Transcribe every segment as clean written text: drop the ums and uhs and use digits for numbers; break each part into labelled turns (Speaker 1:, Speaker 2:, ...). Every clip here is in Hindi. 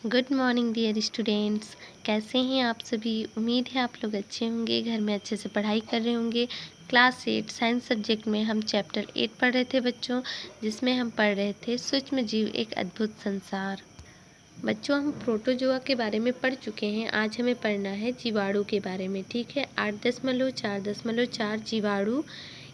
Speaker 1: Good morning dear students. कैसे हैं आप सभी? उम्मीद है आप लोग अच्छे होंगे, घर में अच्छे से पढ़ाई कर रहे होंगे। क्लास 8 साइंस सब्जेक्ट में हम चैप्टर 8 पढ़ रहे थे बच्चों, जिसमें हम पढ़ रहे थे सूक्ष्म जीव एक अद्भुत संसार। बच्चों, हम प्रोटोजोआ के बारे में पढ़ चुके हैं। आज हमें पढ़ना है जीवाणु के बारे में। ठीक है, 8.4.4 जीवाणु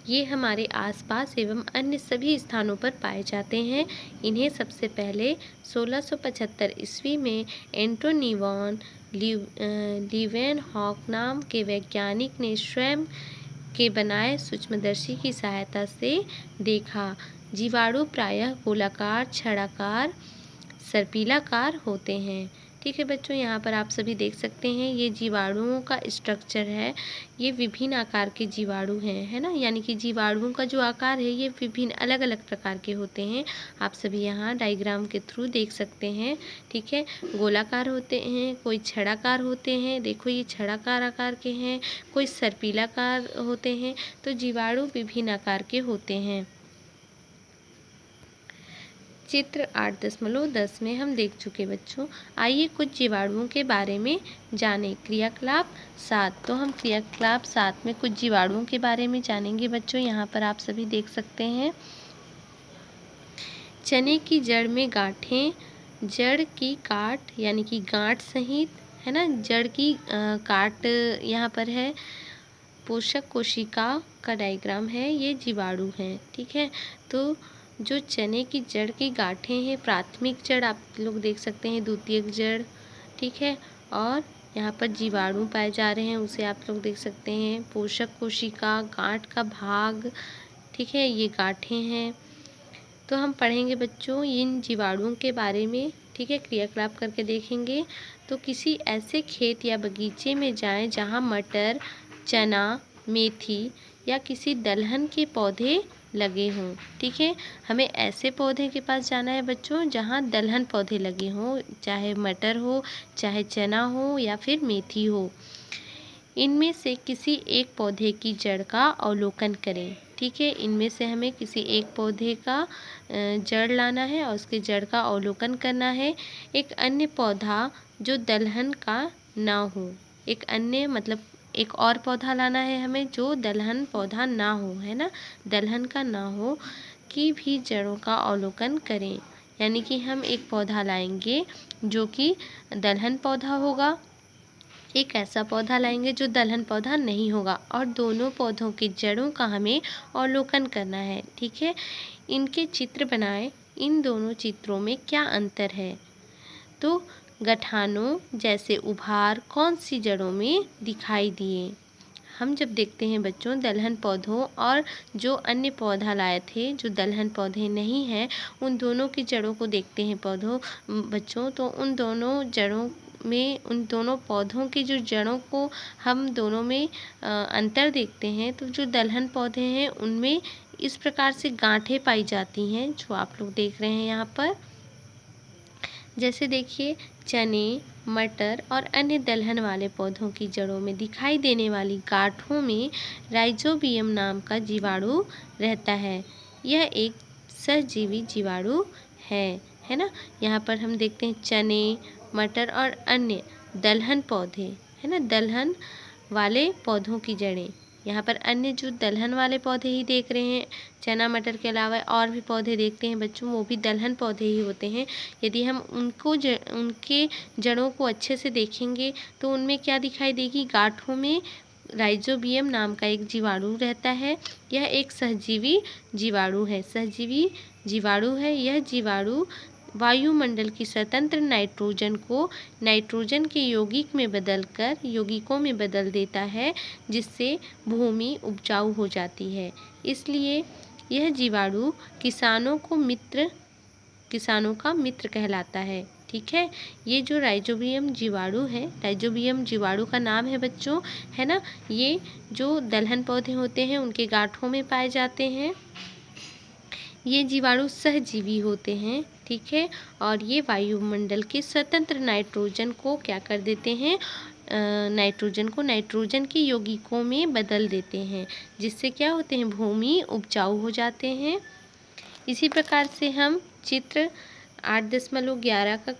Speaker 1: ये हमारे आसपास एवं अन्य सभी स्थानों पर पाए जाते हैं। इन्हें सबसे पहले 1675 ईस्वी में एंटोनी वॉन लीवेनहॉक नाम के वैज्ञानिक ने स्वयं के बनाए सूक्ष्मदर्शी की सहायता से देखा। जीवाणु प्रायः गोलाकार, छड़ाकार, सर्पिलाकार होते हैं। ठीक है बच्चों, यहाँ पर आप सभी देख सकते हैं ये जीवाणुओं का स्ट्रक्चर है। ये विभिन्न आकार के जीवाणु हैं, है ना। यानी कि जीवाणुओं का जो आकार है ये विभिन्न अलग अलग प्रकार के होते हैं। आप सभी यहाँ डायग्राम के थ्रू देख सकते हैं। ठीक है, गोलाकार होते हैं, कोई छड़ाकार होते हैं। देखो ये छड़ाकार आकार के हैं, कोई सर्पिलाकार होते हैं। तो जीवाणु विभिन्न आकार के होते हैं। चित्र 8.10 में हम देख चुके बच्चों। आइए कुछ जीवाणुओं के बारे में जानें। क्रियाकलाप 7, तो हम क्रियाकलाप 7 में कुछ जीवाणुओं के बारे में जानेंगे बच्चों। यहाँ पर आप सभी देख सकते हैं। चने की जड़ में गांठें, जड़ की काट यानी कि गांठ सहित, है ना, जड़ की काट यहाँ पर है। पोषक कोशिका का डायग्राम है, ये जीवाणु हैं। ठीक है, तो जो चने की जड़ की गांठें हैं, प्राथमिक जड़ आप लोग देख सकते हैं, द्वितीयक जड़। ठीक है, और यहाँ पर जीवाणु पाए जा रहे हैं, उसे आप लोग देख सकते हैं। पोषक कोशिका, गांठ का भाग, ठीक है, ये गांठें हैं। तो हम पढ़ेंगे बच्चों इन जीवाणुओं के बारे में। ठीक है, क्रियाकलाप करके देखेंगे। तो किसी ऐसे खेत या बगीचे में जाएं जहां मटर, चना, मेथी या किसी दलहन के पौधे लगे हों। ठीक है, हमें ऐसे पौधे के पास जाना है बच्चों जहां दलहन पौधे लगे हों, चाहे मटर हो, चाहे चना हो या फिर मेथी हो। इनमें से किसी एक पौधे की जड़ का अवलोकन करें। ठीक है, इनमें से हमें किसी एक पौधे का जड़ लाना है और उसके जड़ का अवलोकन करना है। एक अन्य पौधा जो दलहन का ना हो, एक अन्य मतलब एक और पौधा लाना है हमें जो दलहन पौधा ना हो, है ना, दलहन का ना हो, की भी जड़ों का अवलोकन करें। यानी कि हम एक पौधा लाएंगे जो कि दलहन पौधा होगा, एक ऐसा पौधा लाएंगे जो दलहन पौधा नहीं होगा, और दोनों पौधों की जड़ों का हमें अवलोकन करना है। ठीक है, इनके चित्र बनाएं। इन दोनों चित्रों में क्या अंतर है? तो गठानों जैसे उभार कौन सी जड़ों में दिखाई दिए? हम जब देखते हैं बच्चों दलहन पौधों और जो अन्य पौधा लाए थे जो दलहन पौधे नहीं हैं, उन दोनों की जड़ों को देखते हैं बच्चों, तो उन दोनों जड़ों में, उन दोनों पौधों की जो जड़ों को हम दोनों में अंतर देखते हैं। तो जो दलहन पौधे हैं उनमें इस प्रकार से गांठें पाई जाती हैं जो आप लोग देख रहे हैं यहाँ पर। जैसे देखिए, चने, मटर और अन्य दलहन वाले पौधों की जड़ों में दिखाई देने वाली गांठों में राइजोबियम नाम का जीवाणु रहता है। यह एक सहजीवी जीवाणु है ना। यहाँ पर हम देखते हैं चने, मटर और अन्य दलहन पौधे, है ना, दलहन वाले पौधों की जड़ें। यहाँ पर अन्य जो दलहन वाले पौधे ही देख रहे हैं, चना मटर के अलावा और भी पौधे देखते हैं बच्चों, वो भी दलहन पौधे ही होते हैं। यदि हम उनके जड़ों को अच्छे से देखेंगे तो उनमें क्या दिखाई देगी? गांठों में राइजोबियम नाम का एक जीवाणु रहता है। यह एक सहजीवी जीवाणु है, सहजीवी जीवाणु है। यह जीवाणु वायुमंडल की स्वतंत्र नाइट्रोजन को नाइट्रोजन के यौगिकों में बदल देता है, जिससे भूमि उपजाऊ हो जाती है। इसलिए यह जीवाणु किसानों का मित्र कहलाता है। ठीक है, ये जो राइजोबियम जीवाणु है, राइजोबियम जीवाणु का नाम है बच्चों, है ना। ये जो दलहन पौधे होते हैं उनके गांठों में पाए जाते हैं। ये जीवाणु सहजीवी होते हैं। ठीक है, और ये वायुमंडल के स्वतंत्र नाइट्रोजन को क्या कर देते हैं? नाइट्रोजन के यौगिकों में बदल देते हैं, जिससे क्या होते हैं? भूमि उपजाऊ हो जाते हैं। इसी प्रकार से हम चित्र 8.11 का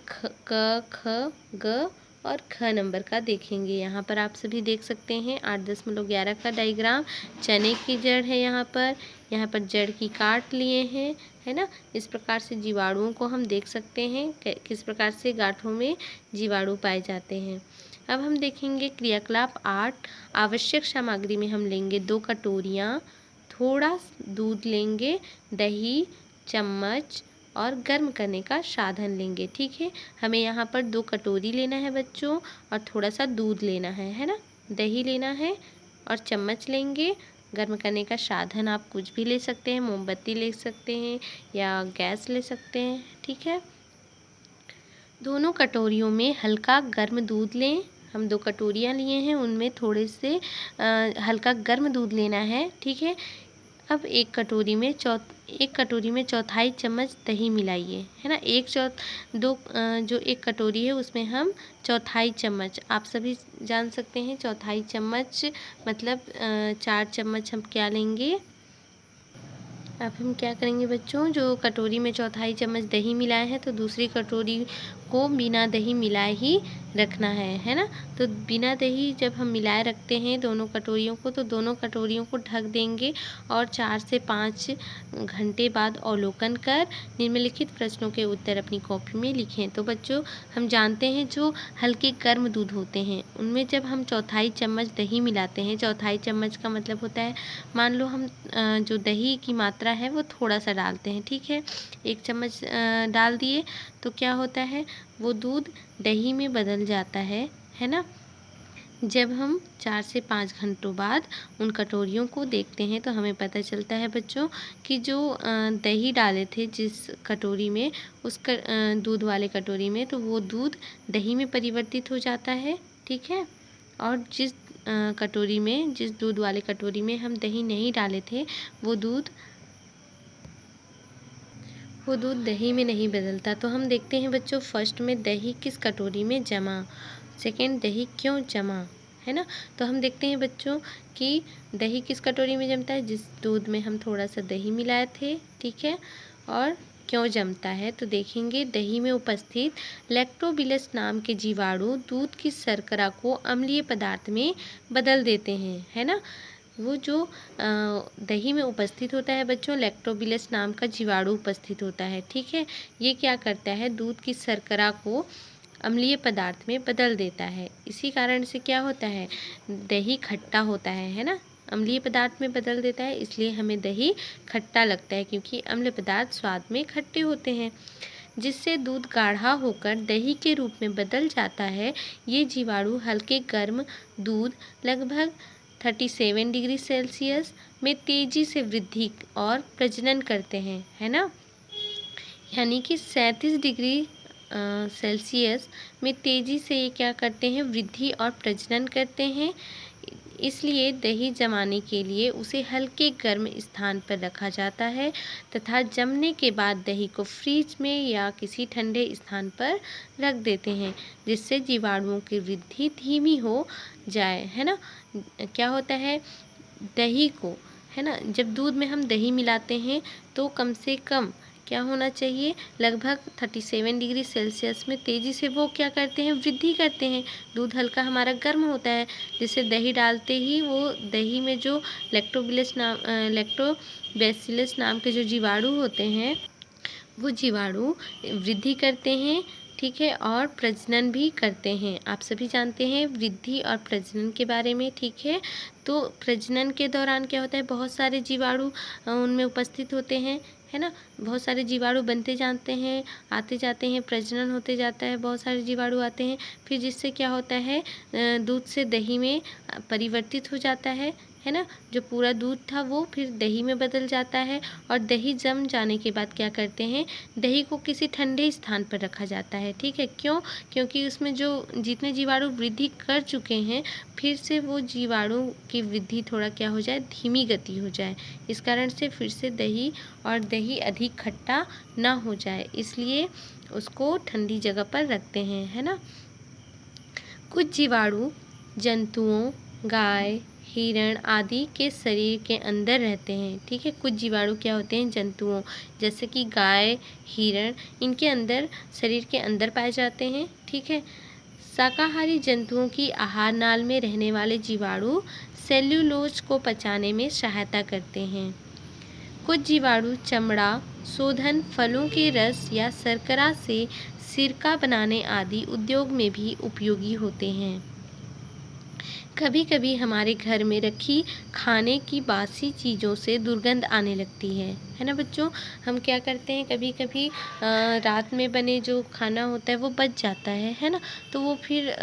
Speaker 1: क ख ग और ख नंबर का देखेंगे। यहाँ पर आप सभी देख सकते हैं 8.11 का डायग्राम। चने की जड़ है यहाँ पर जड़ की काट लिए हैं, है ना। इस प्रकार से जीवाणुओं को हम देख सकते हैं किस प्रकार से गांठों में जीवाणु पाए जाते हैं। अब हम देखेंगे क्रियाकलाप 8। आवश्यक सामग्री में हम लेंगे 2 कटोरियाँ, थोड़ा दूध लेंगे, दही, चम्मच और गर्म करने का साधन लेंगे। ठीक है, हमें यहाँ पर 2 कटोरी लेना है बच्चों और थोड़ा सा दूध लेना है ना। दही लेना है और चम्मच लेंगे। गर्म करने का साधन आप कुछ भी ले सकते हैं, मोमबत्ती ले सकते हैं या गैस ले सकते हैं। ठीक है, दोनों कटोरियों में हल्का गर्म दूध लें। हम 2 कटोरियाँ लिए हैं, उनमें थोड़े से हल्का गर्म दूध लेना है। ठीक है, अब एक कटोरी में चौथाई चम्मच दही मिलाइए, है ना। जो एक कटोरी है उसमें हम चौथाई चम्मच, आप सभी जान सकते हैं चौथाई चम्मच मतलब 4 चम्मच हम क्या लेंगे। अब हम क्या करेंगे बच्चों, जो कटोरी में चौथाई चम्मच दही मिलाए हैं तो दूसरी कटोरी को बिना दही मिलाए ही रखना है ना। तो बिना दही जब हम मिलाए रखते हैं दोनों कटोरियों को, तो दोनों कटोरियों को ढक देंगे और 4 से 5 घंटे बाद अवलोकन कर निम्नलिखित प्रश्नों के उत्तर अपनी कॉपी में लिखें। तो बच्चों, हम जानते हैं जो हल्के गर्म दूध होते हैं उनमें जब हम चौथाई चम्मच दही मिलाते हैं, चौथाई चम्मच का मतलब होता है, मान लो हम जो दही की मात्रा है वो थोड़ा सा डालते हैं। ठीक है, 1 चम्मच डाल दिए तो क्या होता है, वो दूध दही में बदल जाता है ना। जब हम 4 से 5 घंटों बाद उन कटोरियों को देखते हैं तो हमें पता चलता है बच्चों कि जो दही डाले थे जिस कटोरी में, दूध वाले कटोरी में, तो वो दूध दही में परिवर्तित हो जाता है। ठीक है, और जिस दूध वाले कटोरी में हम दही नहीं डाले थे वो दूध दही में नहीं बदलता। तो हम देखते हैं बच्चों, फर्स्ट में दही किस कटोरी में जमा, सेकेंड दही क्यों जमा, है ना। तो हम देखते हैं बच्चों कि दही किस कटोरी में जमता है, जिस दूध में हम थोड़ा सा दही मिलाए थे। ठीक है, और क्यों जमता है, तो देखेंगे दही में उपस्थित लैक्टोबिलस नाम के जीवाणु दूध की शर्करा को अम्लीय पदार्थ में बदल देते हैं, है ना। वो जो दही में उपस्थित होता है बच्चों, लैक्टोबिलस नाम का जीवाणु उपस्थित होता है। ठीक है, ये क्या करता है, दूध की शर्करा को अम्लीय पदार्थ में बदल देता है। इसी कारण से क्या होता है, दही खट्टा होता है ना। अम्लीय पदार्थ में बदल देता है इसलिए हमें दही खट्टा लगता है, क्योंकि अम्ल पदार्थ स्वाद में खट्टे होते हैं। जिससे दूध गाढ़ा होकर दही के रूप में बदल जाता है। ये जीवाणु हल्के गर्म दूध लगभग 37 डिग्री सेल्सियस में तेजी से वृद्धि और प्रजनन करते हैं, है ना। यानी कि 37 डिग्री सेल्सियस में तेजी से ये क्या करते हैं, वृद्धि और प्रजनन करते हैं। इसलिए दही जमाने के लिए उसे हल्के गर्म स्थान पर रखा जाता है तथा जमने के बाद दही को फ्रीज में या किसी ठंडे स्थान पर रख देते हैं, जिससे जीवाणुओं की वृद्धि धीमी हो जाए, है ना। क्या होता है, दही को, है ना, जब दूध में हम दही मिलाते हैं तो कम से कम क्या होना चाहिए, लगभग 37 डिग्री सेल्सियस में तेज़ी से वो क्या करते हैं, वृद्धि करते हैं। दूध हल्का हमारा गर्म होता है, जिससे दही डालते ही वो दही में जो लैक्टोबैसिलस नाम के जो जीवाणु होते हैं वो जीवाणु वृद्धि करते हैं। ठीक है, और प्रजनन भी करते हैं। आप सभी जानते हैं वृद्धि और प्रजनन के बारे में। ठीक है, तो प्रजनन के दौरान क्या होता है, बहुत सारे जीवाणु उनमें उपस्थित होते हैं, है ना। बहुत सारे जीवाणु बनते जाते हैं, आते जाते हैं, प्रजनन होते जाता है, बहुत सारे जीवाणु आते हैं, फिर जिससे क्या होता है, दूध से दही में परिवर्तित हो जाता है ना। जो पूरा दूध था वो फिर दही में बदल जाता है और दही जम जाने के बाद क्या करते हैं, दही को किसी ठंडे स्थान पर रखा जाता है। ठीक है, क्यों, क्योंकि उसमें जो जितने जीवाणु वृद्धि कर चुके हैं फिर से वो जीवाणु की वृद्धि थोड़ा क्या हो जाए, धीमी गति हो जाए। इस कारण से फिर से दही अधिक खट्टा ना हो जाए, इसलिए उसको ठंडी जगह पर रखते हैं, है ना। कुछ जीवाणु जंतुओं, गाय, हिरण आदि के शरीर के अंदर रहते हैं। ठीक है, कुछ जीवाणु क्या होते हैं, जंतुओं जैसे कि गाय, हिरण, इनके अंदर शरीर के अंदर पाए जाते हैं। ठीक है, शाकाहारी जंतुओं की आहार नाल में रहने वाले जीवाणु सेल्यूलोज को पचाने में सहायता करते हैं। कुछ जीवाणु चमड़ा, शोधन, फलों के रस या शर्करा से सिरका बनाने आदि उद्योग में भी उपयोगी होते हैं। कभी कभी हमारे घर में रखी खाने की बासी चीज़ों से दुर्गंध आने लगती है ना बच्चों। हम क्या करते हैं, कभी कभी रात में बने जो खाना होता है वो बच जाता है ना। तो वो फिर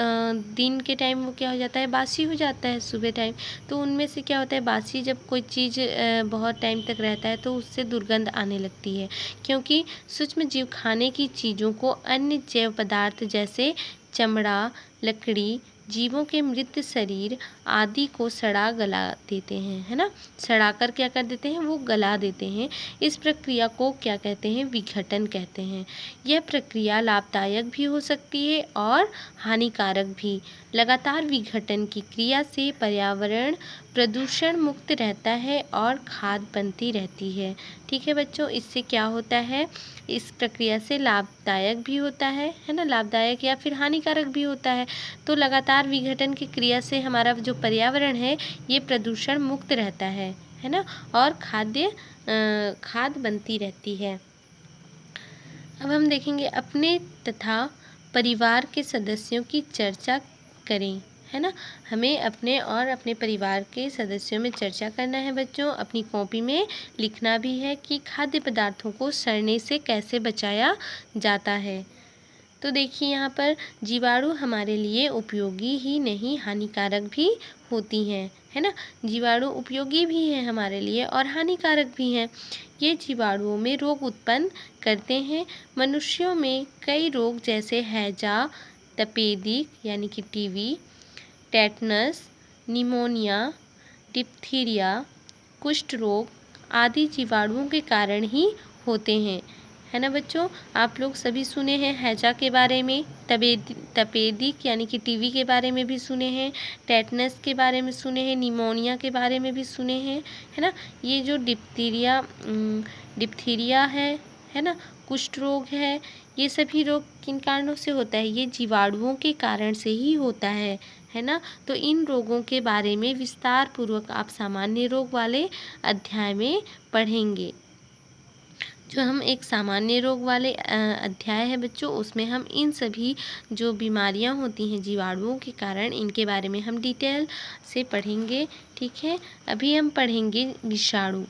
Speaker 1: दिन के टाइम वो क्या हो जाता है, बासी हो जाता है सुबह टाइम। तो उनमें से क्या होता है, बासी जब कोई चीज़ बहुत टाइम तक रहता है तो उससे दुर्गंध आने लगती है, क्योंकि सूक्ष्म जीव खाने की चीज़ों को अन्य जैव पदार्थ जैसे चमड़ा, लकड़ी, जीवों के मृत शरीर आदि को सड़ा गला देते हैं, है ना। सड़ा कर क्या कर देते हैं, वो गला देते हैं। इस प्रक्रिया को क्या कहते हैं, विघटन कहते हैं। यह प्रक्रिया लाभदायक भी हो सकती है और हानिकारक भी। लगातार विघटन की क्रिया से पर्यावरण प्रदूषण मुक्त रहता है और खाद बनती रहती है। ठीक है बच्चों, इससे क्या होता है, इस प्रक्रिया से लाभदायक भी होता है ना, लाभदायक या फिर हानिकारक भी होता है। तो लगातार विघटन की क्रिया से हमारा जो पर्यावरण है ये प्रदूषण मुक्त रहता है ना, और खाद बनती रहती है। अब हम देखेंगे अपने तथा परिवार के सदस्यों की चर्चा करें, है ना। हमें अपने और अपने परिवार के सदस्यों में चर्चा करना है बच्चों। अपनी कॉपी में लिखना भी है कि खाद्य पदार्थों को सड़ने से कैसे बचाया जाता है। तो देखिए यहाँ पर जीवाणु हमारे लिए उपयोगी ही नहीं हानिकारक भी होती हैं, है ना। जीवाणु उपयोगी भी हैं हमारे लिए और हानिकारक भी हैं। ये जीवाणुओं में रोग उत्पन्न करते हैं। मनुष्यों में कई रोग जैसे हैजा, तपेदिक यानी कि टीबी, टेटनस, निमोनिया, डिप्थीरिया, कुष्ठ रोग आदि जीवाणुओं के कारण ही होते हैं, है ना बच्चों। आप लोग सभी सुने हैं हैजा के बारे में, तपेदिक यानी कि टीबी के बारे में भी सुने हैं, टेटनस के बारे में सुने हैं, निमोनिया के बारे में भी सुने हैं, है ना। ये जो डिप्थीरिया है ना, कुष्ठ रोग है, ये सभी रोग किन कारणों से होता है, ये जीवाणुओं के कारण से ही होता है ना। तो इन रोगों के बारे में विस्तार पूर्वक आप सामान्य रोग वाले अध्याय में पढ़ेंगे। जो हम एक सामान्य रोग वाले अध्याय है बच्चों, उसमें हम इन सभी जो बीमारियां होती हैं जीवाणुओं के कारण, इनके बारे में हम डिटेल से पढ़ेंगे। ठीक है, अभी हम पढ़ेंगे विषाणु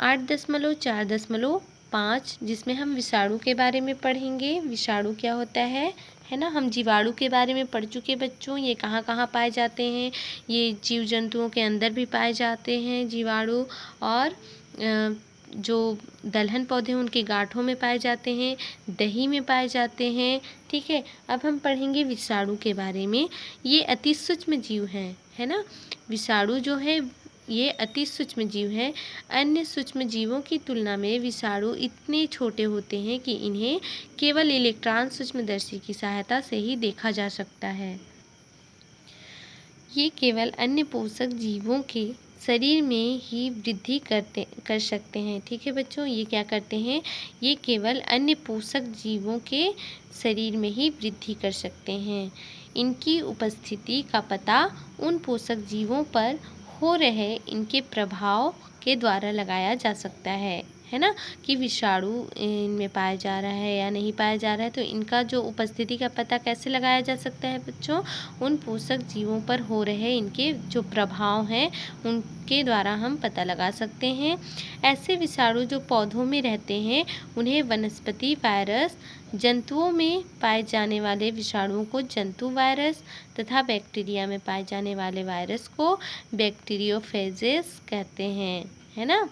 Speaker 1: 8.4.5, जिसमें हम विषाणु के बारे में पढ़ेंगे। विषाणु क्या होता है ना। हम जीवाणु के बारे में पढ़ चुके बच्चों, ये कहाँ कहाँ पाए जाते हैं, ये जीव जंतुओं के अंदर भी पाए जाते हैं जीवाणु, और जो दलहन पौधे उनके गांठों में पाए जाते हैं, दही में पाए जाते हैं। ठीक है, अब हम पढ़ेंगे विषाणु के बारे में। ये अति सूक्ष्म जीव हैं, है ना। विषाणु जो है ये अति सूक्ष्म जीव है। अन्य सूक्ष्म जीवों की तुलना में विषाणु इतने छोटे होते हैं कि इन्हें केवल इलेक्ट्रॉन सूक्ष्मदर्शी की सहायता से ही देखा जा सकता है। ये केवल अन्य पोषक जीवों के शरीर में ही वृद्धि कर सकते हैं। ठीक है बच्चों, ये क्या करते हैं, ये केवल अन्य पोषक जीवों के शरीर में ही वृद्धि कर सकते हैं। इनकी उपस्थिति का पता उन पोषक जीवों पर हो रहे इनके प्रभाव के द्वारा लगाया जा सकता है ना, कि विषाणु इनमें पाया जा रहा है या नहीं पाया जा रहा है। तो इनका जो उपस्थिति का पता कैसे लगाया जा सकता है बच्चों, उन पोषक जीवों पर हो रहे इनके जो प्रभाव हैं उनके द्वारा हम पता लगा सकते हैं। ऐसे विषाणु जो पौधों में रहते हैं उन्हें वनस्पति वायरस, जंतुओं में पाए जाने वाले विषाणुओं को जंतु वायरस तथा बैक्टीरिया में पाए जाने वाले वायरस को बैक्टीरियोफेजेस कहते हैं, है ना।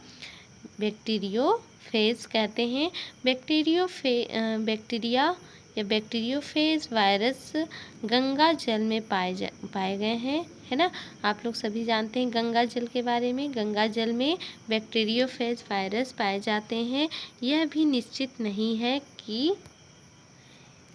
Speaker 1: बैक्टीरियोफेज कहते हैं। बैक्टीरिया या बैक्टीरियोफेज वायरस गंगा जल में पाए गए हैं, है ना। आप लोग सभी जानते हैं गंगा जल के बारे में। गंगा जल में बैक्टीरियोफेज वायरस पाए जाते हैं। यह भी निश्चित नहीं है कि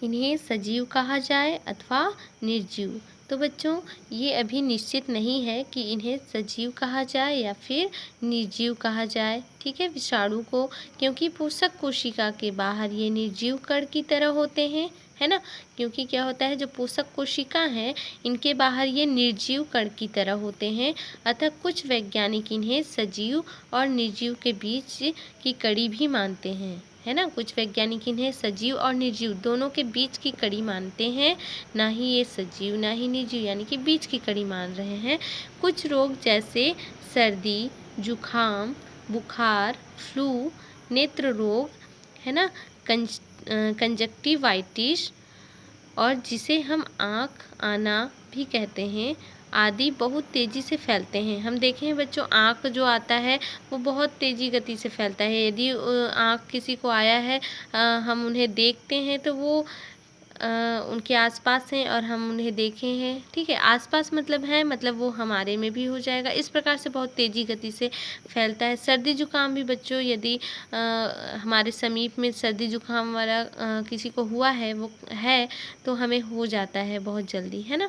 Speaker 1: इन्हें सजीव कहा जाए अथवा निर्जीव। तो बच्चों ये अभी निश्चित नहीं है कि इन्हें सजीव कहा जाए या फिर निर्जीव कहा जाए, ठीक है, विषाणु को, क्योंकि पोषक कोशिका के बाहर ये निर्जीव कण की तरह होते हैं, है ना। क्योंकि क्या होता है, जो पोषक कोशिका हैं इनके बाहर ये निर्जीव कण की तरह होते हैं, अतः कुछ वैज्ञानिक इन्हें सजीव और निर्जीव के बीच की कड़ी भी मानते हैं, है ना। कुछ वैज्ञानिक इन्हें सजीव और निर्जीव दोनों के बीच की कड़ी मानते हैं, ना ही ये सजीव ना ही निर्जीव, यानी कि बीच की कड़ी मान रहे हैं। कुछ रोग जैसे सर्दी, जुखाम, बुखार, फ्लू, नेत्र रोग, है ना, कंजक्टिवाइटिस, और जिसे हम आँख आना भी कहते हैं, आदि बहुत तेज़ी से फैलते हैं। हम देखें हैं बच्चों, आँख जो आता है वो बहुत तेज़ी गति से फैलता है। यदि आँख किसी को आया है, हम उन्हें देखते हैं तो वो उनके आसपास हैं और हम उन्हें देखे हैं, ठीक है, आसपास मतलब है, मतलब वो हमारे में भी हो जाएगा। इस प्रकार से बहुत तेज़ी गति से फैलता है। सर्दी जुकाम भी बच्चों, यदि हमारे समीप में सर्दी जुकाम वाला किसी को हुआ है, वो है, तो हमें हो जाता है बहुत जल्दी, है ना।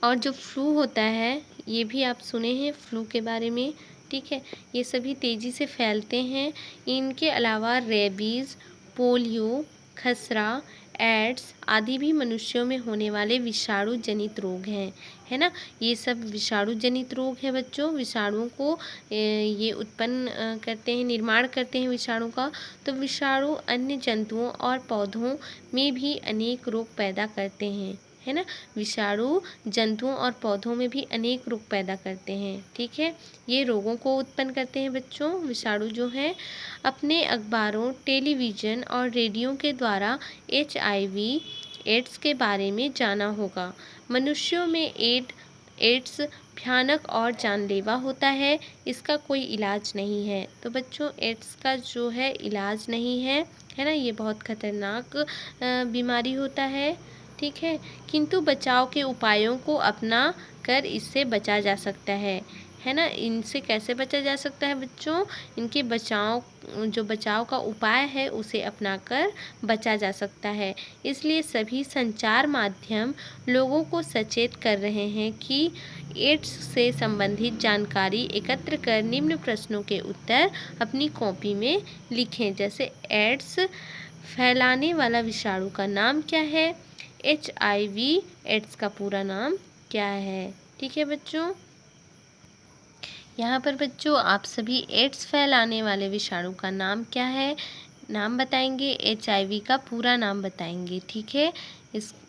Speaker 1: और जो फ्लू होता है, ये भी आप सुने हैं फ्लू के बारे में, ठीक है, ये सभी तेज़ी से फैलते हैं। इनके अलावा रेबीज़, पोलियो, खसरा, एड्स आदि भी मनुष्यों में होने वाले विषाणु जनित रोग हैं, है ना। ये सब विषाणु जनित रोग हैं बच्चों। विषाणुओं को ये उत्पन्न करते हैं, निर्माण करते हैं विषाणु का। तो विषाणु अन्य जंतुओं और पौधों में भी अनेक रोग पैदा करते हैं, है ना। विषाणु जंतुओं और पौधों में भी अनेक रोग पैदा करते हैं, ठीक है। ये रोगों को उत्पन्न करते हैं बच्चों, विषाणु जो हैं। अपने अखबारों, टेलीविज़न और रेडियो के द्वारा HIV एड्स के बारे में जाना होगा। मनुष्यों में एड्स भयानक और जानलेवा होता है, इसका कोई इलाज नहीं है। तो बच्चों एड्स का जो है इलाज नहीं है ना, ये बहुत खतरनाक बीमारी होता है, ठीक है, किंतु बचाव के उपायों को अपना कर इससे बचा जा सकता है ना। इनसे कैसे बचा जा सकता है बच्चों, इनके बचाव का उपाय है उसे अपनाकर बचा जा सकता है। इसलिए सभी संचार माध्यम लोगों को सचेत कर रहे हैं कि एड्स से संबंधित जानकारी एकत्र कर निम्न प्रश्नों के उत्तर अपनी कॉपी में लिखें। जैसे एड्स फैलाने वाला विषाणु का नाम क्या है, HIV एड्स का पूरा नाम क्या है, ठीक है बच्चों। यहाँ पर बच्चों आप सभी एड्स फैलाने वाले विषाणु का नाम क्या है, नाम बताएंगे, HIV का पूरा नाम बताएंगे, ठीक है।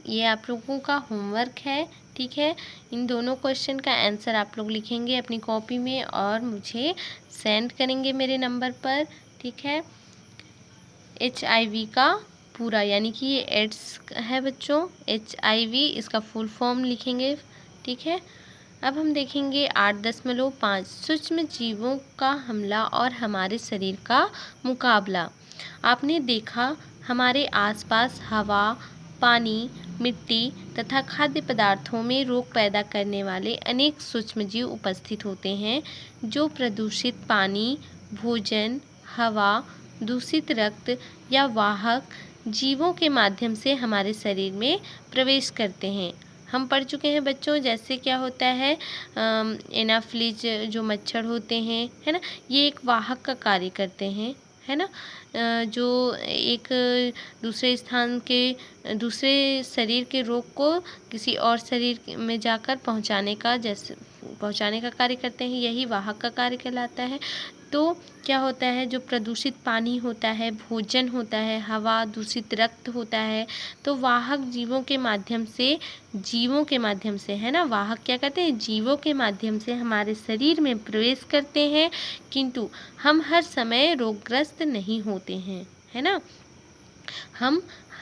Speaker 1: ये आप लोगों का होमवर्क है, ठीक है। इन दोनों क्वेश्चन का आंसर आप लोग लिखेंगे अपनी कॉपी में और मुझे सेंड करेंगे मेरे नंबर पर, ठीक है। HIV का पूरा, यानी कि ये एड्स है बच्चों, HIV इसका फुल फॉर्म लिखेंगे, ठीक है। अब हम देखेंगे 8.5 सूक्ष्म जीवों का हमला और हमारे शरीर का मुकाबला। आपने देखा हमारे आसपास हवा, पानी, मिट्टी तथा खाद्य पदार्थों में रोग पैदा करने वाले अनेक सूक्ष्मजीव उपस्थित होते हैं, जो प्रदूषित पानी, भोजन, हवा, दूषित रक्त या वाहक जीवों के माध्यम से हमारे शरीर में प्रवेश करते हैं। हम पढ़ चुके हैं बच्चों, जैसे क्या होता है, एनाफ्लिज जो मच्छर होते हैं, है ना, ये एक वाहक का कार्य करते हैं, है ना, जो एक दूसरे स्थान के दूसरे शरीर के रोग को किसी और शरीर में जाकर पहुंचाने का कार्य करते हैं, यही वाहक का कार्य कहलाता है। तो क्या होता है, जो प्रदूषित पानी होता है, भोजन होता है, हवा, दूषित रक्त होता है, तो वाहक जीवों के माध्यम से है ना, वाहक क्या कहते हैं, जीवों के माध्यम से हमारे शरीर में प्रवेश करते हैं, किंतु हम हर समय रोगग्रस्त नहीं होते हैं, है ना।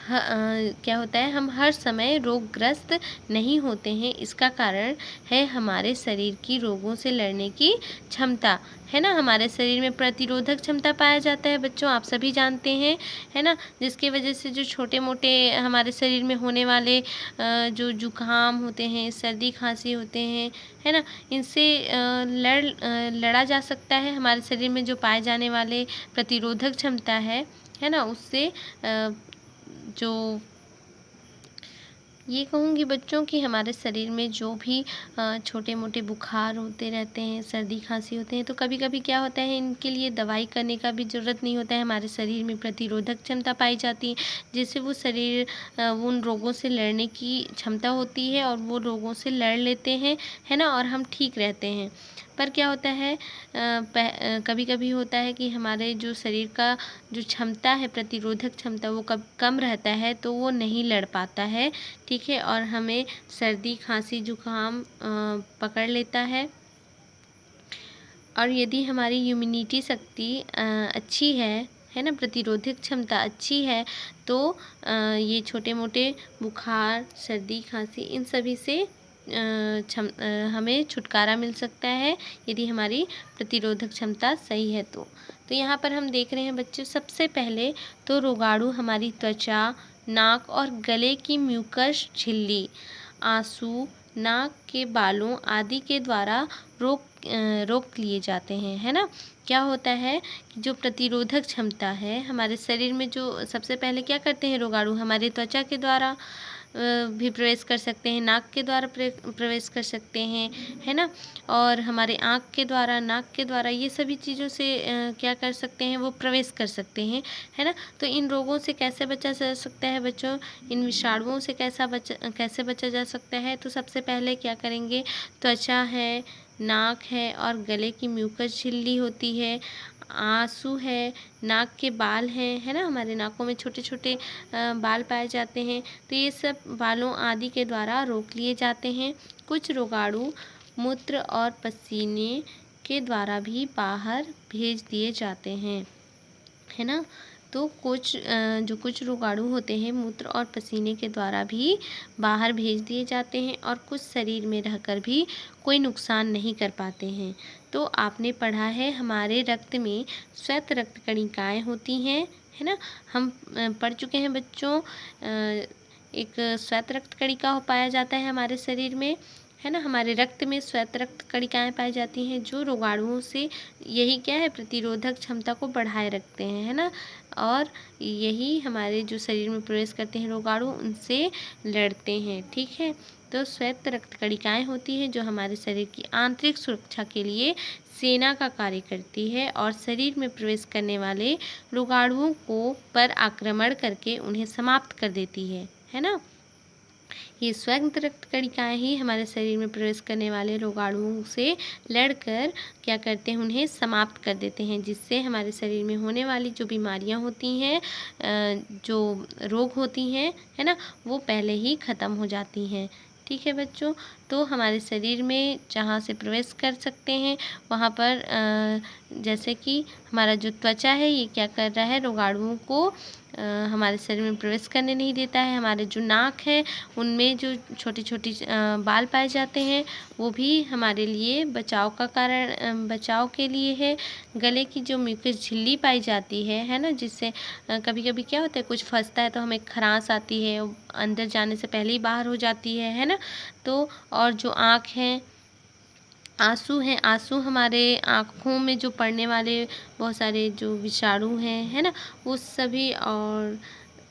Speaker 1: क्या होता है, हम हर समय रोगग्रस्त नहीं होते हैं। इसका कारण है हमारे शरीर की रोगों से लड़ने की क्षमता, है ना। हमारे शरीर में प्रतिरोधक क्षमता पाया जाता है बच्चों, आप सभी जानते हैं, है ना, जिसकी वजह से जो छोटे मोटे हमारे शरीर में होने वाले जो जुकाम होते हैं, सर्दी खांसी होते हैं, है ना, इनसे लड़ा जा सकता है। हमारे शरीर में जो पाए जाने वाले प्रतिरोधक क्षमता है ना, उससे जो ये कहूँगी बच्चों कि हमारे शरीर में जो भी छोटे मोटे बुखार होते रहते हैं, सर्दी खांसी होते हैं, तो कभी कभी क्या होता है, इनके लिए दवाई करने का भी ज़रूरत नहीं होता है। हमारे शरीर में प्रतिरोधक क्षमता पाई जाती है, जिससे वो शरीर उन रोगों से लड़ने की क्षमता होती है और वो रोगों से लड़ लेते हैं, है ना, और हम ठीक रहते हैं। पर क्या होता है, कभी कभी होता है कि हमारे जो शरीर का जो क्षमता है, प्रतिरोधक क्षमता, वो कब कम रहता है, तो वो नहीं लड़ पाता है, ठीक है, और हमें सर्दी खांसी जुकाम पकड़ लेता है। और यदि हमारी इम्यूनिटी शक्ति अच्छी है ना, प्रतिरोधक क्षमता अच्छी है, तो ये छोटे मोटे बुखार, सर्दी खांसी, इन सभी से हमें छुटकारा मिल सकता है, यदि हमारी प्रतिरोधक क्षमता सही है तो यहाँ पर हम देख रहे हैं बच्चों, सबसे पहले तो रोगाणु हमारी त्वचा, नाक और गले की म्यूकस झिल्ली, आंसू, नाक के बालों आदि के द्वारा रोक लिए जाते हैं, है ना। क्या होता है कि जो प्रतिरोधक क्षमता है हमारे शरीर में, जो सबसे पहले क्या करते हैं रोगाणु, हमारे त्वचा के द्वारा भी प्रवेश कर सकते हैं, नाक के द्वारा प्रवेश कर सकते हैं, है ना, और हमारे आँख के द्वारा, नाक के द्वारा, ये सभी चीज़ों से क्या कर सकते हैं, वो प्रवेश कर सकते हैं, है ना। तो इन रोगों से कैसे बचा जा सकता है बच्चों, इन विषाणुओं से कैसे बचा जा सकता है, तो सबसे पहले क्या करेंगे, त्वचा है, नाक है और गले की म्यूकस झिल्ली होती है, आंसू है, नाक के बाल हैं, है ना, हमारे नाकों में छोटे छोटे बाल पाए जाते हैं, तो ये सब बालों आदि के द्वारा रोक लिए जाते हैं। कुछ रोगाणु मूत्र और पसीने के द्वारा भी बाहर भेज दिए जाते हैं, है ना। तो कुछ रोगाणु होते हैं, मूत्र और पसीने के द्वारा भी बाहर भेज दिए जाते हैं और कुछ शरीर में रहकर भी कोई नुकसान नहीं कर पाते हैं। तो आपने पढ़ा है, हमारे रक्त में श्वेत रक्त कणिकाएँ होती हैं, है ना। हम पढ़ चुके हैं बच्चों, एक श्वेत रक्त कणिका पाया जाता है हमारे शरीर में, है ना। हमारे रक्त में श्वेत रक्त कणिकाएँ पाई जाती हैं, जो रोगाणुओं से, यही क्या है, प्रतिरोधक क्षमता को बढ़ाए रखते हैं, है ना, और यही हमारे जो शरीर में प्रवेश करते हैं रोगाणु, उनसे लड़ते हैं, ठीक है। तो श्वेत रक्त कणिकाएँ होती हैं जो हमारे शरीर की आंतरिक सुरक्षा के लिए सेना का कार्य करती है और शरीर में प्रवेश करने वाले रोगाणुओं को पर आक्रमण करके उन्हें समाप्त कर देती है ना। ये श्वेत रक्त कणिकाएँ ही हमारे शरीर में प्रवेश करने वाले रोगाणुओं से लड़कर क्या करते हैं, उन्हें समाप्त कर देते हैं, जिससे हमारे शरीर में होने वाली जो बीमारियां होती हैं, जो रोग होती हैं, है ना, वो पहले ही ख़त्म हो जाती हैं, ठीक है बच्चों। तो हमारे शरीर में जहाँ से प्रवेश कर सकते हैं वहाँ पर जैसे कि हमारा जो त्वचा है, ये क्या कर रहा है, रोगाणुओं को हमारे शरीर में प्रवेश करने नहीं देता है। हमारे जो नाक है, उनमें जो छोटी छोटी बाल पाए जाते हैं, वो भी हमारे लिए बचाव का कारण, बचाव के लिए है। गले की जो म्यूकस झिल्ली पाई जाती है ना, जिससे कभी कभी क्या होता है, कुछ फंसता है तो हमें खरांस आती है, अंदर जाने से पहले ही बाहर हो जाती है ना। तो और जो आँख है, आँसू हैं, आँसू हमारे आँखों में जो पड़ने वाले बहुत सारे जो विषाणु हैं, है ना, वो सभी, और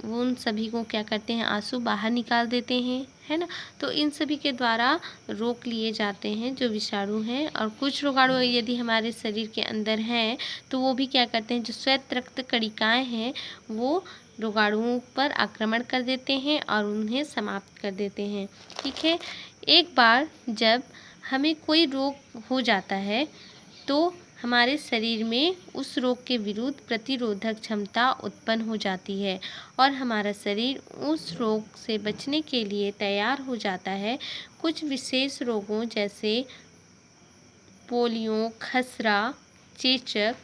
Speaker 1: वो उन सभी को क्या करते हैं, आँसू बाहर निकाल देते हैं, है ना। तो इन सभी के द्वारा रोक लिए जाते हैं जो विषाणु हैं। और कुछ रोगाणु यदि हमारे शरीर के अंदर हैं, तो वो भी क्या करते हैं, जो श्वेत रक्त कणिकाएँ हैं, वो रोगाणुओं पर आक्रमण कर देते हैं और उन्हें समाप्त कर देते हैं, ठीक है। एक बार जब हमें कोई रोग हो जाता है, तो हमारे शरीर में उस रोग के विरुद्ध प्रतिरोधक क्षमता उत्पन्न हो जाती है और हमारा शरीर उस रोग से बचने के लिए तैयार हो जाता है। कुछ विशेष रोगों जैसे पोलियो, खसरा, चेचक,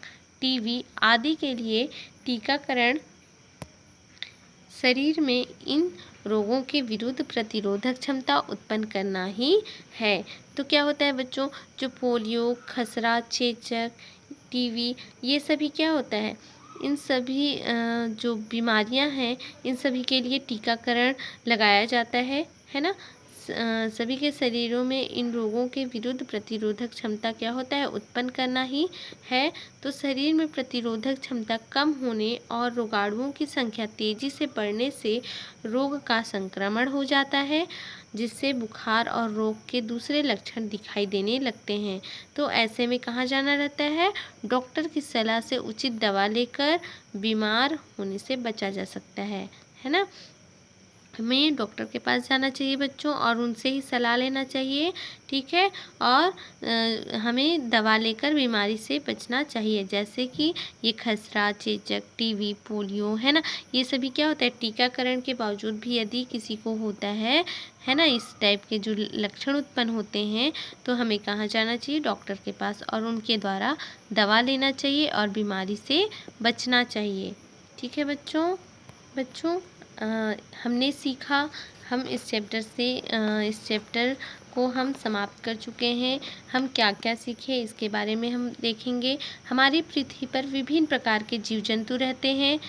Speaker 1: टीबी आदि के लिए टीकाकरण शरीर में इन रोगों के विरुद्ध प्रतिरोधक क्षमता उत्पन्न करना ही है। तो क्या होता है बच्चों, जो पोलियो, खसरा, चेचक, टीबी, ये सभी क्या होता है, इन सभी जो बीमारियां हैं, इन सभी के लिए टीकाकरण लगाया जाता है ना। सभी के शरीरों में इन रोगों के विरुद्ध प्रतिरोधक क्षमता क्या होता है, उत्पन्न करना ही है। तो शरीर में प्रतिरोधक क्षमता कम होने और रोगाणुओं की संख्या तेजी से बढ़ने से रोग का संक्रमण हो जाता है, जिससे बुखार और रोग के दूसरे लक्षण दिखाई देने लगते हैं। तो ऐसे में कहाँ जाना रहता है, डॉक्टर की सलाह से उचित दवा लेकर बीमार होने से बचा जा सकता है ना। हमें डॉक्टर के पास जाना चाहिए बच्चों और उनसे ही सलाह लेना चाहिए, ठीक है। और हमें दवा लेकर बीमारी से बचना चाहिए, जैसे कि ये खसरा, चेचक, टीबी, पोलियो, है ना। ये सभी क्या होता है, टीकाकरण के बावजूद भी यदि किसी को होता है ना, इस टाइप के जो लक्षण उत्पन्न होते हैं, तो हमें कहाँ जाना चाहिए, डॉक्टर के पास, और उनके द्वारा दवा लेना चाहिए और बीमारी से बचना चाहिए, ठीक है बच्चों। हमने सीखा, हम इस चैप्टर को हम समाप्त कर चुके हैं। हम क्या क्या सीखे इसके बारे में हम देखेंगे। हमारी पृथ्वी पर विभिन्न प्रकार के जीव जंतु रहते हैं।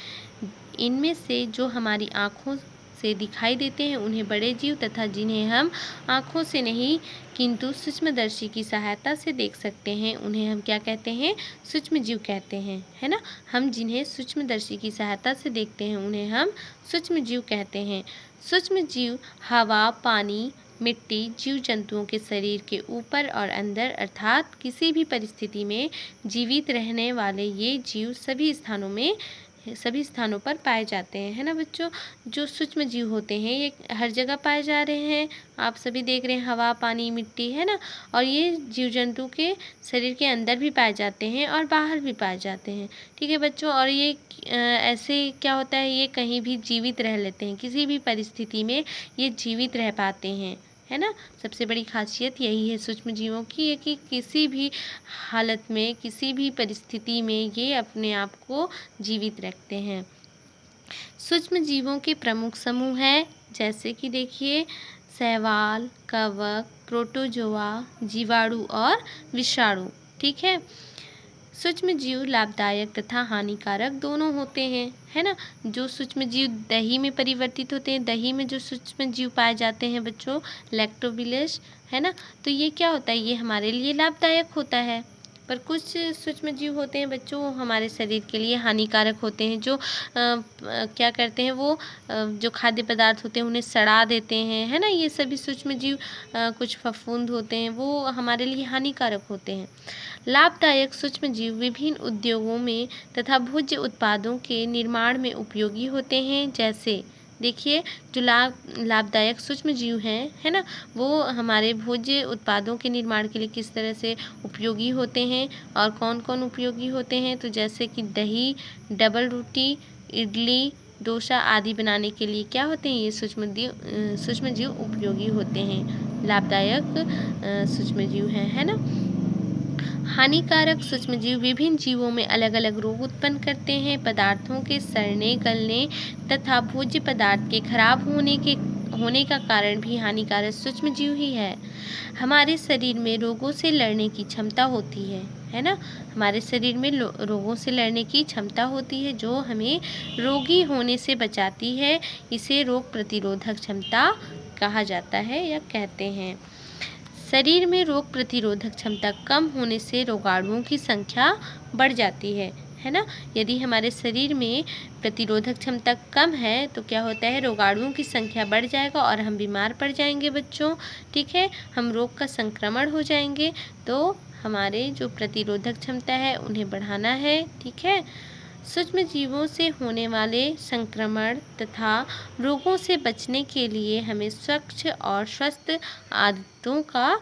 Speaker 1: इनमें से जो हमारी आँखों से दिखाई देते हैं उन्हें बड़े जीव, तथा जिन्हें हम आँखों से नहीं किंतु सूक्ष्मदर्शी की सहायता से देख सकते हैं उन्हें हम क्या कहते हैं, सूक्ष्म जीव कहते हैं, है ना। हम जिन्हें सूक्ष्मदर्शी की सहायता से देखते हैं उन्हें हम सूक्ष्म जीव कहते हैं। सूक्ष्म जीव हवा, पानी, मिट्टी, जीव जंतुओं के शरीर के ऊपर और अंदर अर्थात किसी भी परिस्थिति में जीवित रहने वाले ये जीव सभी स्थानों पर पाए जाते हैं, है ना बच्चों। जो सूक्ष्म जीव होते हैं ये हर जगह पाए जा रहे हैं, आप सभी देख रहे हैं, हवा, पानी, मिट्टी, है ना। और ये जीव जंतु के शरीर के अंदर भी पाए जाते हैं और बाहर भी पाए जाते हैं, ठीक है बच्चों। और ये ऐसे क्या होता है, ये कहीं भी जीवित रह लेते हैं, किसी भी परिस्थिति में ये जीवित रह पाते हैं, है ना। सबसे बड़ी खासियत यही है सूक्ष्म जीवों की, ये कि किसी भी हालत में, किसी भी परिस्थिति में ये अपने आप को जीवित रखते हैं। सूक्ष्म जीवों के प्रमुख समूह हैं, जैसे कि देखिए, शैवाल, कवक, प्रोटोजोआ, जीवाणु और विषाणु, ठीक है। सूक्ष्म जीव लाभदायक तथा हानिकारक दोनों होते हैं, है ना। जो सूक्ष्म जीव दही में परिवर्तित होते हैं, दही में जो सूक्ष्म जीव पाए जाते हैं बच्चों, लैक्टोबिलस, है ना, तो ये क्या होता है, ये हमारे लिए लाभदायक होता है। पर कुछ सूक्ष्म जीव होते हैं बच्चों, वो हमारे शरीर के लिए हानिकारक होते हैं। जो क्या करते हैं, वो जो खाद्य पदार्थ होते हैं उन्हें सड़ा देते हैं, है ना। ये सभी सूक्ष्म जीव कुछ फफूंद होते हैं, वो हमारे लिए हानिकारक होते हैं। लाभदायक सूक्ष्म जीव विभिन्न उद्योगों में तथा भोज्य उत्पादों के निर्माण में उपयोगी होते हैं। जैसे देखिए, जो लाभदायक सूक्ष्म जीव हैं, है ना, वो हमारे भोज्य उत्पादों के निर्माण के लिए किस तरह से उपयोगी होते हैं और कौन कौन उपयोगी होते हैं। तो जैसे कि दही, डबल रोटी, इडली, डोसा आदि बनाने के लिए क्या होते हैं, ये सूक्ष्म जीव उपयोगी होते हैं, लाभदायक सूक्ष्म जीव हैं, है ना। हानिकारक सूक्ष्मजीव विभिन्न जीवों में अलग अलग रोग उत्पन्न करते हैं। पदार्थों के सड़ने, गलने तथा भोज्य पदार्थ के खराब होने का कारण भी हानिकारक सूक्ष्मजीव ही है। हमारे शरीर में रोगों से लड़ने की क्षमता होती है ना। हमारे शरीर में रोगों से लड़ने की क्षमता होती है, जो हमें रोगी होने से बचाती है। इसे रोग प्रतिरोधक क्षमता कहा जाता है या कहते हैं। शरीर में रोग प्रतिरोधक क्षमता कम होने से रोगाणुओं की संख्या बढ़ जाती है ना। यदि हमारे शरीर में प्रतिरोधक क्षमता कम है तो क्या होता है, रोगाणुओं की संख्या बढ़ जाएगा और हम बीमार पड़ जाएंगे बच्चों, ठीक है। हम रोग का संक्रमण हो जाएंगे। तो हमारे जो प्रतिरोधक क्षमता है उन्हें बढ़ाना है, ठीक है। सूक्ष्म जीवों से होने वाले संक्रमण तथा रोगों से बचने के लिए हमें स्वच्छ और स्वस्थ आदतों का,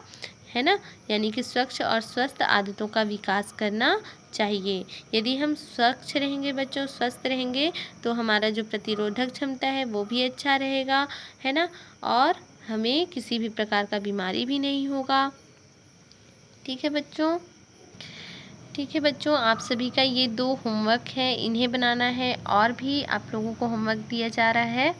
Speaker 1: है ना, यानी कि स्वच्छ और स्वस्थ आदतों का विकास करना चाहिए। यदि हम स्वच्छ रहेंगे बच्चों, स्वस्थ रहेंगे, तो हमारा जो प्रतिरोधक क्षमता है वो भी अच्छा रहेगा, है ना। और हमें किसी भी प्रकार का बीमारी भी नहीं होगा, ठीक है बच्चों। आप सभी का ये 2 होमवर्क है, इन्हें बनाना है। और भी आप लोगों को होमवर्क दिया जा रहा है।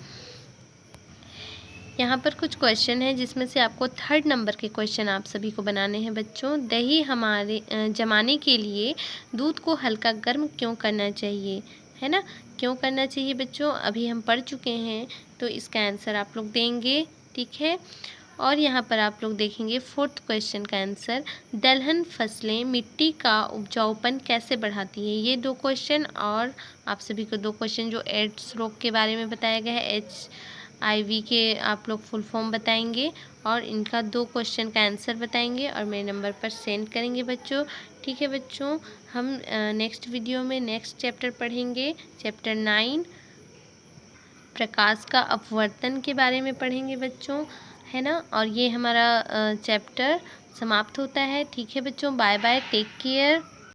Speaker 1: यहाँ पर कुछ क्वेश्चन है जिसमें से आपको 3rd नंबर के क्वेश्चन आप सभी को बनाने हैं बच्चों। दही हमारे जमाने के लिए दूध को हल्का गर्म क्यों करना चाहिए, है ना। क्यों करना चाहिए बच्चों, अभी हम पढ़ चुके हैं, तो इसका आंसर आप लोग देंगे, ठीक है। और यहाँ पर आप लोग देखेंगे 4th क्वेश्चन का आंसर, दलहन फसलें मिट्टी का उपजाऊपन कैसे बढ़ाती हैं। ये 2 क्वेश्चन और आप सभी को 2 क्वेश्चन जो एड्स रोग के बारे में बताया गया है, HIV के आप लोग फुल फॉर्म बताएंगे और इनका 2 क्वेश्चन का आंसर बताएंगे और मेरे नंबर पर सेंड करेंगे बच्चों। ठीक है बच्चों, हम नेक्स्ट वीडियो में नेक्स्ट चैप्टर पढ़ेंगे, चैप्टर 9 प्रकाश का अपवर्तन के बारे में पढ़ेंगे बच्चों, है ना। और ये हमारा चैप्टर समाप्त होता है। ठीक है बच्चों, बाय बाय, टेक केयर।